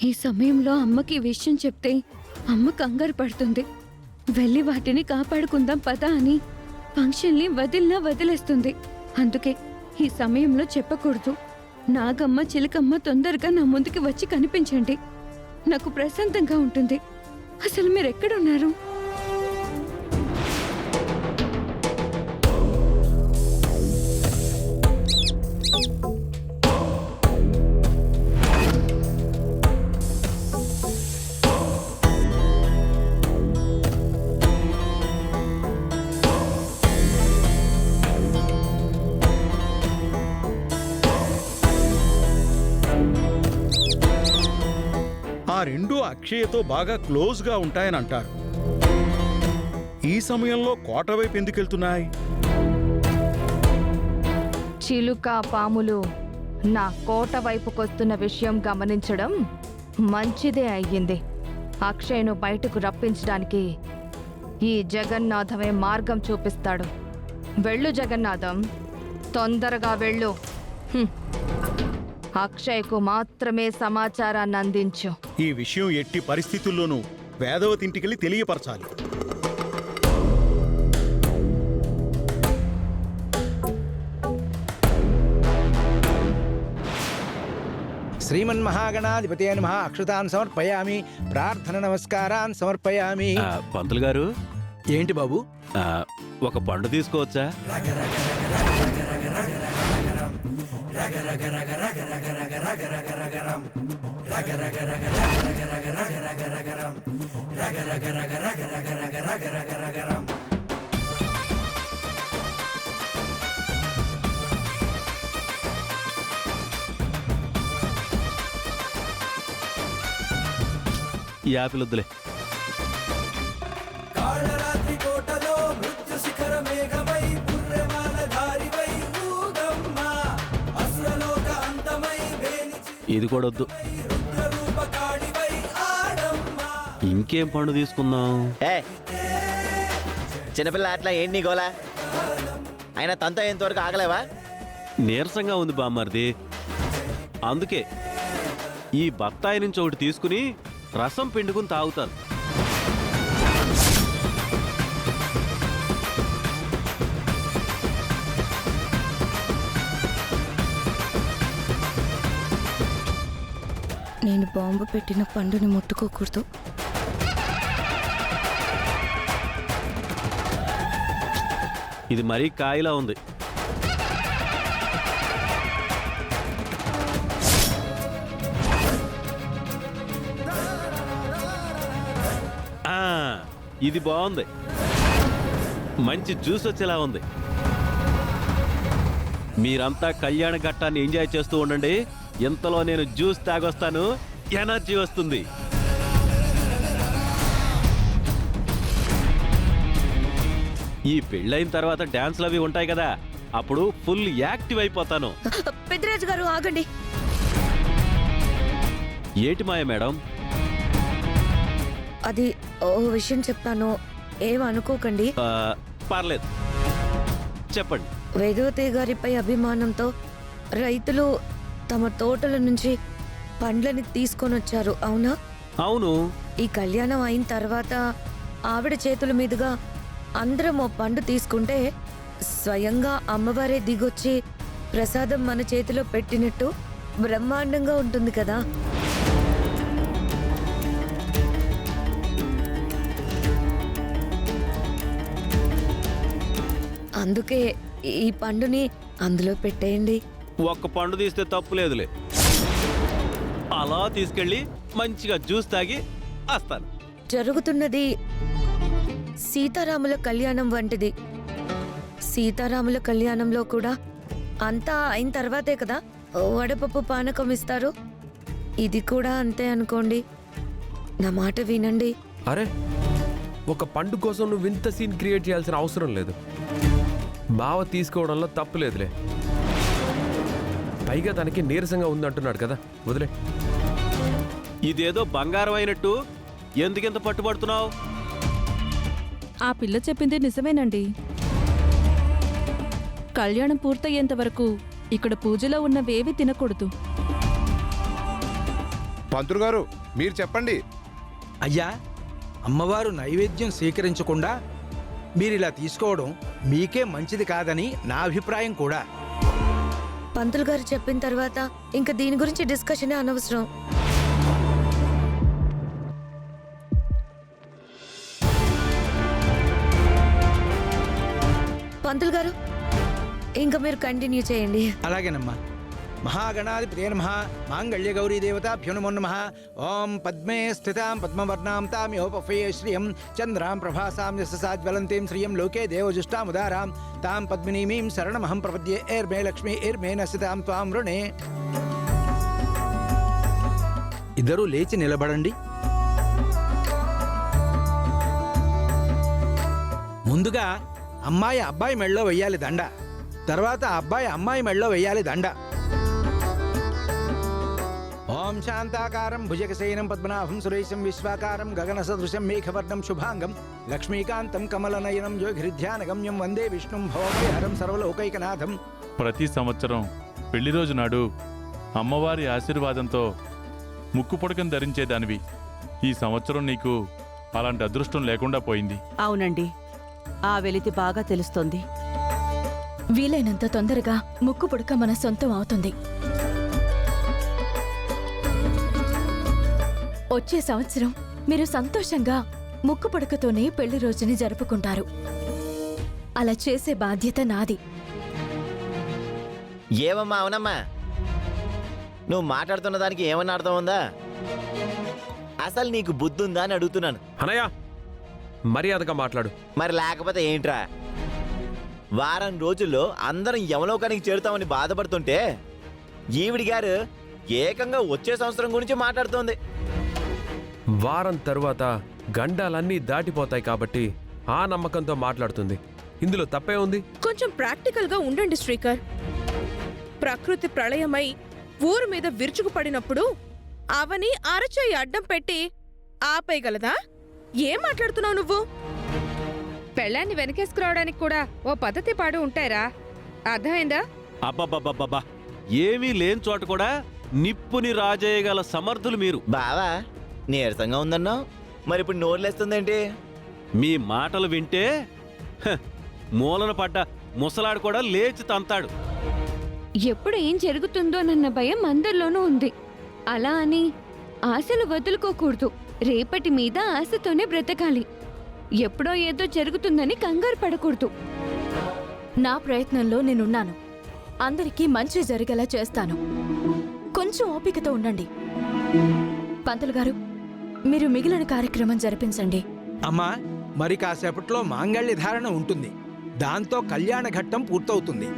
ఈ సమయంలో అమ్మకి ఈ విషయం చెప్తే అమ్మ కంగారు పడుతుంది. వెళ్ళి వాటిని కాపాడుకుందాం పదా అని ఫంక్షన్ని వదిలేస్తుంది. అందుకే ఈ సమయంలో చెప్పకూడదు. నాగమ్మ చిలకమ్మ తొందరగా నా ముందుకి వచ్చి కనిపించండి. నాకు ప్రశాంతంగా ఉంటుంది. అసలు మీరెక్కడున్నారు? ఆ రెండు అక్షయతో బాగా క్లోజ్గా ఉంటాయని అంటారు. ఈ సమయంలో కోట వైపు ఎందుకెళ్తున్నాయి? చిలుక పాములు నా కోట వైపుకొస్తున్న విషయం గమనించడం మంచిదే అయ్యింది. అక్షయ్ను బయటకు రప్పించడానికి ఈ జగన్నాథమే మార్గం చూపిస్తాడు. వెళ్ళు జగన్నాథం, తొందరగా వెళ్ళు. అక్షయ్కు మాత్రమే సమాచారాన్ని అందించు. ఈ విషయం ఎట్టి పరిస్థితుల్లోనూ వేదవతి ఇంటికెళ్ళి తెలియపరచాలి. శ్రీమన్మహాగణాధిపతయ నమః. అక్షతాన్ సమర్పయామి. ప్రార్థన నమస్కారాన్ సమర్పయామి. పంతులు గారు, ఏంటి బాబు? ఒక పండు తీసుకోవచ్చా? ఈ యాపిల్ వద్దులే. ఇది కూడా వద్దు. ఇంకేం పండు తీసుకుందాం? చిన్నపిల్ల అట్లా ఏంటి గోలా? అయినా తనతో ఎంతవరకు ఆగలేవా? నీరసంగా ఉంది బామ్మర్ది, అందుకే ఈ బత్తాయి నుంచి ఒకటి తీసుకుని రసం పిండుకుని తాగుతాను. నేను బాంబు పెట్టిన పండుని ముట్టుకోకూడదు. ఇది మరీ కాయలా ఉంది. ఇది బాగుంది, మంచి జ్యూస్ వచ్చేలా ఉంది. మీరంతా కళ్యాణ ఘట్టాన్ని ఎంజాయ్ చేస్తూ ఉండండి. ఇంతలో నేను జ్యూస్ తాగొస్తాను, ఎనర్జీ వస్తుంది. ఈ పెళ్ళైన తర్వాత డాన్స్లు అవి ఉంటాయి కదా, అప్పుడు ఫుల్ యాక్టివ్ అయిపోతాను. పెద్దరాజు గారు ఆగండి. ఏటి మాయ మేడం? అది ఓ విషయం చెప్తాను, ఏమనుకోకండి. పర్లేదు, చెప్పండి. వేదవతి గారిపై అభిమానంతో రైతులు తమ తోటల నుంచి పండ్లని తీసుకొని వచ్చారు, అవునా? అవును. ఈ కళ్యాణం అయిన తర్వాత ఆవిడ చేతుల మీదుగా అందరం ఓ పండు తీసుకుంటే స్వయంగా అమ్మవారే దిగొచ్చి ప్రసాదం మన చేతిలో పెట్టినట్టు బ్రహ్మాండంగా ఉంటుంది కదా. అందుకే ఈ పండుని అందులో పెట్టేయండి. ఒక్క పండు తీస్తే తప్పులేదులే. అలా తీసుకెళ్ళి మంచిగా జ్యూస్ తాగి వస్తాను. జరుగుతున్నది సీతారాముల కళ్యాణం వంటిది. సీతారాముల కళ్యాణంలో కూడా అంతా అయిన తర్వాతే కదా వడపప్పు పానకం ఇస్తారు. ఇది కూడా అంతే అనుకోండి. నా మాట వినండి. అరే, ఒక పండు కోసం నువ్వు ఇంత సీన్ క్రియేట్ చేయాల్సిన అవసరం లేదు. బావ తీసుకోవడంలో తప్పులేదులే. పైగా తనకి నీరసంగా ఉందంటున్నాడు కదా, వదిలే. ఇదేదో బంగారం అయినట్టు ఎందుకెంత పట్టుబడుతున్నావు? ఆ పిల్ల చెప్పింది నిజమేనండి. కళ్యాణం పూర్తయ్యేంత వరకు ఇక్కడ పూజలో ఉన్నవేవి తినకూడదు. పంతులు గారు మీరు చెప్పండి. అయ్యా, అమ్మవారు నైవేద్యం స్వీకరించకుండా మీరిలా తీసుకోవడం మీకే మంచిది కాదని నా అభిప్రాయం కూడా. పంతులు గారు చెప్పిన తర్వాత ఇంకా దీని గురించి డిస్కషన్ అనవసరం. పంతులు గారు ఇంకా మీరు కంటిన్యూ చేయండి. అలాగేనమ్మా. మహాగణాధిపతే నమః. మాంగళ్య గౌరీ దేవతాభ్యో నమో నమః. ఓం పద్మే స్థితాం పద్మవర్ణాం తామ్యోపఫే శ్రియం చంద్రాం ప్రభాసాం యశసాజ్వలంతీం శ్రియం లోకే దేవజుష్టాముదారాం తాం పద్మినీమీం శరణమహం ప్రపద్యే. ఏర్మే లక్ష్మీ ఏర్మే నసితాం త్వాం రుణే. ఇద్దరూ లేచి నిలబడండి. ముందుగా అమ్మాయి అబ్బాయి మెళ్ళో వెయ్యాలి దండ, తర్వాత అబ్బాయి అమ్మాయి మెళ్ళో వెయ్యాలి దండ. ఓం శాంతాకారం భుజగశయనం పద్మనాభం సురేశం విశ్వాకారం గగన సదృశం మేఘవర్ణం శుభాంగం లక్ష్మీకాంతం కమలనయనం యోగిధ్యానగమ్యం వందే విష్ణుం భవభయహరం సర్వలోకైకనాథం. ప్రతి సంవత్సరం పెళ్లి రోజు నాడు అమ్మవారి ఆశీర్వాదంతో ముక్కు పుడకం ధరించేదానివి. ఈ సంవత్సరం నీకు అలాంటి అదృష్టం లేకుండా పోయింది. అవునండి, ఆ వెలితి బాగా తెలుస్తోంది. వీలైనంత తొందరగా ముక్కు పుడక మన సొంతం అవుతుంది. వచ్చే సంవత్సరం మీరు సంతోషంగా ముక్కు పుడకతోనే పెళ్లి రోజుని జరుపుకుంటారు. అలా చేసే బాధ్యత నాది. ఏమమ్మా అవునమ్మా, నువ్వు మాట్లాడుతున్న దానికి ఏమన్నా అర్థం ఉందా? అసలు నీకు బుద్ధి ఉందా అని అడుగుతున్నాను. అనయ్య, మర్యాదగా మాట్లాడు. మరి లేకపోతే ఏంట్రా? వారం రోజుల్లో అందరం యమలోకానికి చేరుతామని బాధపడుతుంటే ఈవిడి గారు ఏకంగా వచ్చే సంవత్సరం గురించి మాట్లాడుతోంది. వారం తరువాత గండాలన్నీ దాటిపోతాయి కాబట్టి ఆ నమ్మకంతో మాట్లాడుతుంది. ఇందులో తప్పే ఉంది? కొంచెం ప్రాక్టికల్ గా ఉండండి శ్రీకర్. ప్రకృతి ప్రళయమై ఊరు మీద విరుచుకుపడినప్పుడు అవని అరచేయి అడ్డం పెట్టి ఆపేయగలదా? ఏం మాట్లాడుతున్నావు నువ్వు? పెళ్ళాన్ని వెనకేసుకురావడానికి కూడా ఓ పద్ధతి పాడు ఉంటారా? అర్థమైందా? అబ్బబ్బబ్బబ్బా, ఏమీ లేని చోట కూడా నిప్పుని రాజేయగల సమర్థులు మీరు. బావా నీరసంగా ఉందన్నావు, మరి ఇప్పుడు నోరులేస్తుందేంటి? మీ మాటలు వింటే మూలన పడ్డ ముసలాడు కూడా లేచి తంతాడు. ఎప్పుడు ఏం జరుగుతుందోనన్న భయం అందరిలోనూ ఉంది. అలా అని ఆశలు వదులుకోకూడదు. రేపటి మీద ఆశతోనే బ్రతకాలి. ఎప్పుడో ఏదో జరుగుతుందని కంగారు పడకూడదు. నా ప్రయత్నంలో నేనున్నాను. అందరికీ మంచి జరిగేలా చేస్తాను. కొంచెం ఓపికతో ఉండండి. పంతులు గారు, మీరు మిగిలిన కార్యక్రమం జరిపించండి. అమ్మా, మరి కాసేపట్లో మాంగళ్య ధారణ ఉంటుంది. దాంతో కళ్యాణ ఘట్టం పూర్తవుతుంది.